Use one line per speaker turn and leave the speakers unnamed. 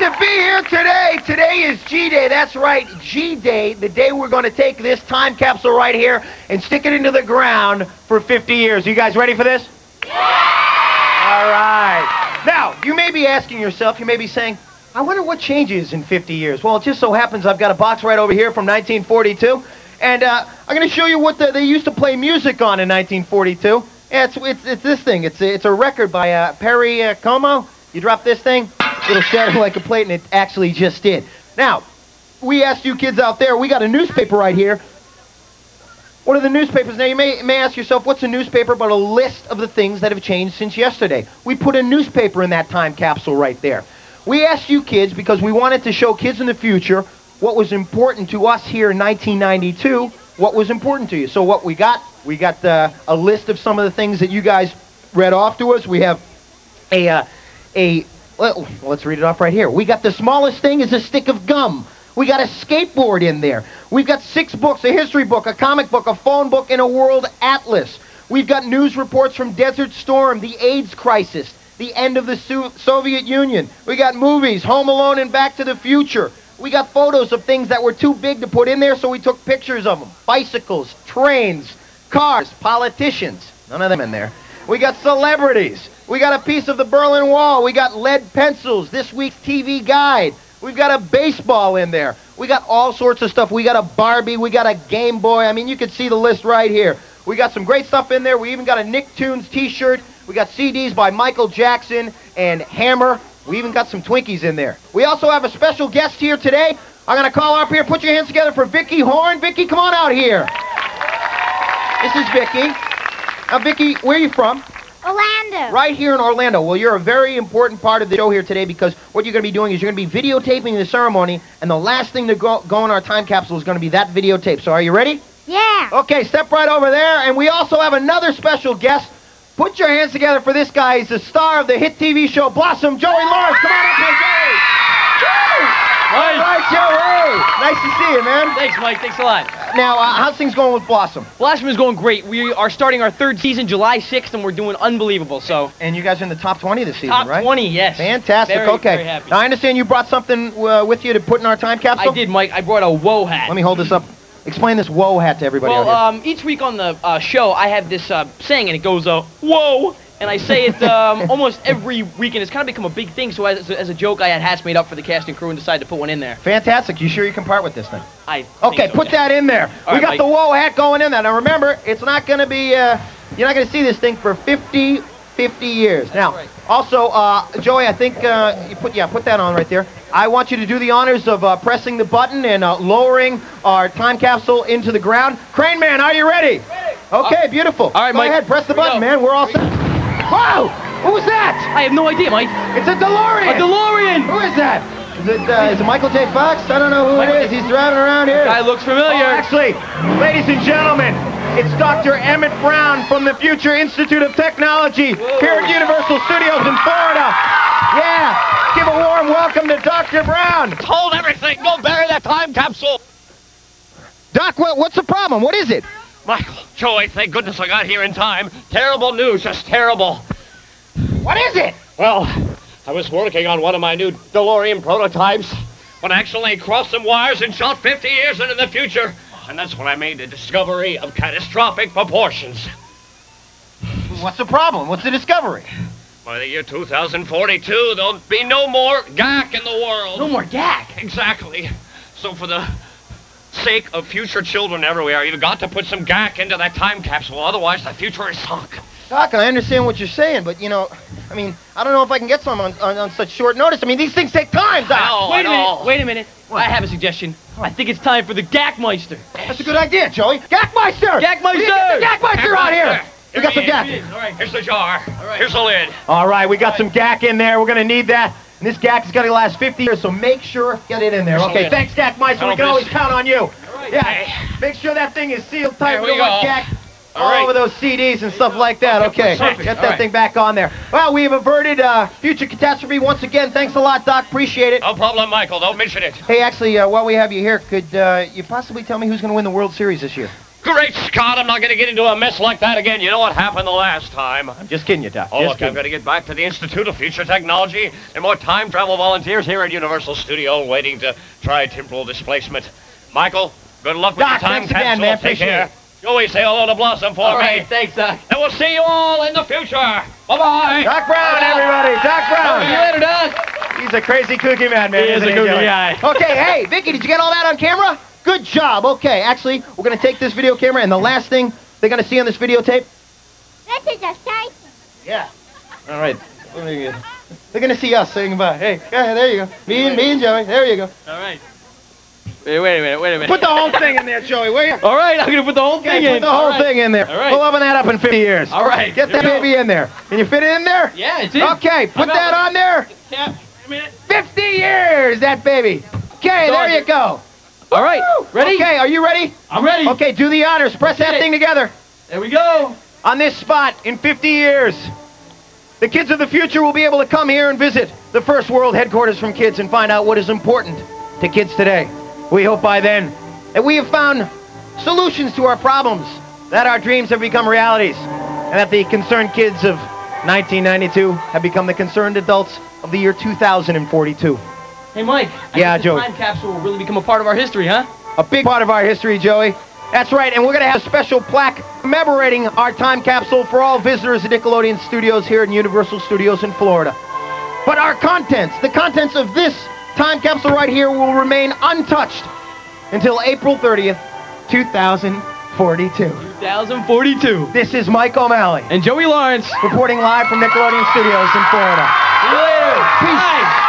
to be here today. Today is G-Day. That's right, G-Day, the day we're going to take this time capsule right here and stick it into the ground for 50 years. You guys ready for this? Yeah! All right. Now, you may be asking yourself, you may be saying, I wonder what changes in 50 years. Well, it just so happens I've got a box right over here from 1942, and I'm going to show you what they used to play music on in 1942. Yeah, it's this thing. It's a record by Perry Como. You drop this thing, it'll shatter like a plate, and it actually just did. Now, we asked you kids out there, we got a newspaper right here. What are the newspapers? Now, you may ask yourself, what's a newspaper but a list of the things that have changed since yesterday? We put a newspaper in that time capsule right there. We asked you kids because we wanted to show kids in the future what was important to us here in 1992, what was important to you. So what we got a list of some of the things that you guys read off to us. We have well, let's read it off right here. We got the smallest thing is a stick of gum. We got a skateboard in there. We've got 6 books, a history book, a comic book, a phone book, and a world atlas. We've got news reports from Desert Storm, the AIDS crisis, the end of the Soviet Union. We got movies, Home Alone and Back to the Future. We got photos of things that were too big to put in there, so we took pictures of them. Bicycles, trains, cars, politicians. None of them in there. We got celebrities. We got a piece of the Berlin Wall. We got lead pencils, this week's TV guide. We've got a baseball in there. We got all sorts of stuff. We got a Barbie. We got a Game Boy. I mean, you can see the list right here. We got some great stuff in there. We even got a Nicktoons t-shirt. We got CDs by Michael Jackson and Hammer. We even got some Twinkies in there. We also have a special guest here today. I'm going to call up here. Put your hands together for Vicky Horn. Vicky, come on out here. This is Vicky. Now, Vicky, where are you from?
Orlando.
Right here in Orlando. Well, you're a very important part of the show here today because what you're going to be doing is you're going to be videotaping the ceremony, and the last thing to go in our time capsule is going to be that videotape. So are you ready?
Yeah.
Okay, step right over there, and we also have another special guest. Put your hands together for this guy. He's the star of the hit TV show Blossom, Joey Lawrence. Come on up here, Joey. Woo! All right, Joey. Nice to see you, man.
Thanks, Mike. Thanks a lot.
Now, how's things going with Blossom?
Blossom is going great. We are starting our 3rd season July 6th, and we're doing unbelievable. So.
And you guys are in the top 20 this season,
top
right?
Top 20, yes.
Fantastic.
Very,
okay.
very happy.
Now, I understand you brought something with you to put in our time capsule?
I did, Mike. I brought a whoa hat.
Let me hold this up. Explain this whoa hat to everybody out here.
Each week on the show, I have this saying, and it goes, whoa. And I say it almost every week, and it's kind of become a big thing. So as a joke, I had hats made up for the cast and crew and decided to put one in there.
Fantastic. You sure you can part with this thing?
Okay,
put that in there. We got the whoa hat going in there. Now remember, it's not going to be, you're not going to see this thing for 50 years.
That's
now,
right.
Also, Joey, I think put that on right there. I want you to do the honors of pressing the button and lowering our time capsule into the ground. Crane Man, are you ready? Ready. Okay, beautiful.
All right,
Go
Mike.
ahead, press the button, man. We're all set. Whoa! What was that?
I have no idea, Mike.
It's a DeLorean!
A DeLorean!
Who is that? Is it Michael J. Fox? I don't know who it is. He's driving around here.
Guy looks familiar.
Oh, actually, ladies and gentlemen, it's Dr. Emmett Brown from the Future Institute of Technology here at Universal Studios in Florida. Yeah, give a warm welcome to Dr. Brown.
Hold everything. Go bury that time capsule.
Doc, what's the problem? What is it?
Michael, Joey, thank goodness I got here in time. Terrible news, just terrible.
What is it?
Well, I was working on one of my new DeLorean prototypes when I accidentally crossed some wires and shot 50 years into the future. And that's when I made the discovery of catastrophic proportions.
What's the problem? What's the discovery?
By the year 2042, there'll be no more GAC in the world.
No more GAC?
Exactly. So for the sake of future children everywhere, you've got to put some GAC into that time capsule, otherwise the future is sunk.
Doc, I understand what you're saying, but, I don't know if I can get some on such short notice. I mean, these things take time, Doc.
Wait a minute. What? I have a suggestion. I think it's time for the GAC-meister.
That's a good idea, Joey. GAC-meister!
GAC-meister!
Get the GAC-meister out here! We got some GAC.
All right. Here's the jar. Here's the lid.
All right, we got some GAC in there. We're going to need that. And this GAC is going to last 50 years, so make sure get it in there. Okay, thanks, GAC-meister. We can always count on you. Yeah, make sure that thing is sealed tight. We don't want GAC all over those CDs and stuff like that. Okay, get that thing back on there. Well, we have averted future catastrophe once again. Thanks a lot, Doc. Appreciate it.
No problem, Michael. Don't mention it.
Hey, actually, while we have you here, could you possibly tell me who's going to win the World Series this year?
Great Scott, I'm not going to get into a mess like that again. You know what happened the last time.
I'm just kidding you, Doc.
Oh,
Just
look,
kidding.
I've got to get back to the Institute of Future Technology and more time travel volunteers here at Universal Studio waiting to try temporal displacement. Michael, good luck with
Doc,
your time
thanks
capsule.
again, man.
Take
Appreciate
care.
it.
Joey, say hello to Blossom for
All
me.
right, thanks, Doc.
And we'll see you all in the future. Bye-bye.
Doc Brown, everybody. Doc Brown.
See you later, Doc.
He's a crazy kooky man, man.
He is
isn't
a kooky
Joey?
guy.
Okay, hey, Vicky, did you get all that on camera? Good job. Okay, actually, we're going to take this video camera, and the last thing they're going to see on this videotape.
This is exciting.
Yeah. All right. They're going to see us saying bye. Hey, yeah, there you go. Me and Joey. There you go.
All right. Wait a minute.
Put the whole thing in there, Joey, will you?
All right, I'm going to put the whole thing in.
Put the whole
All right.
thing in there.
All right.
We'll open that up in 50 years.
All right.
Get
Here
that
we go.
baby in there. Can you fit it in there?
Yeah, it's in.
Okay, put that on there.
Yeah, a minute.
50 years, that baby. Okay, there you go.
All right, ready?
Okay, are you ready?
I'm ready.
Okay, do the honors. Press that
Okay.
thing together.
There we go.
On this spot in 50 years, the kids of the future will be able to come here and visit the first world headquarters from kids and find out what is important to kids today. We hope by then that we have found solutions to our problems, that our dreams have become realities, and that the concerned kids of 1992 have become the concerned adults of the year 2042.
Hey, Mike.
Yeah,
I think
Joey.
the time capsule will really become a part of our history, huh?
A big part of our history, Joey. That's right, and we're going to have a special plaque commemorating our time capsule for all visitors at Nickelodeon Studios here at Universal Studios in Florida. But our contents, the contents of this time capsule right here will remain untouched until April 30th, 2042.
2042.
This is Mike O'Malley,
And Joey Lawrence.
reporting live from Nickelodeon Studios in Florida.
See you later.
Peace.
Bye.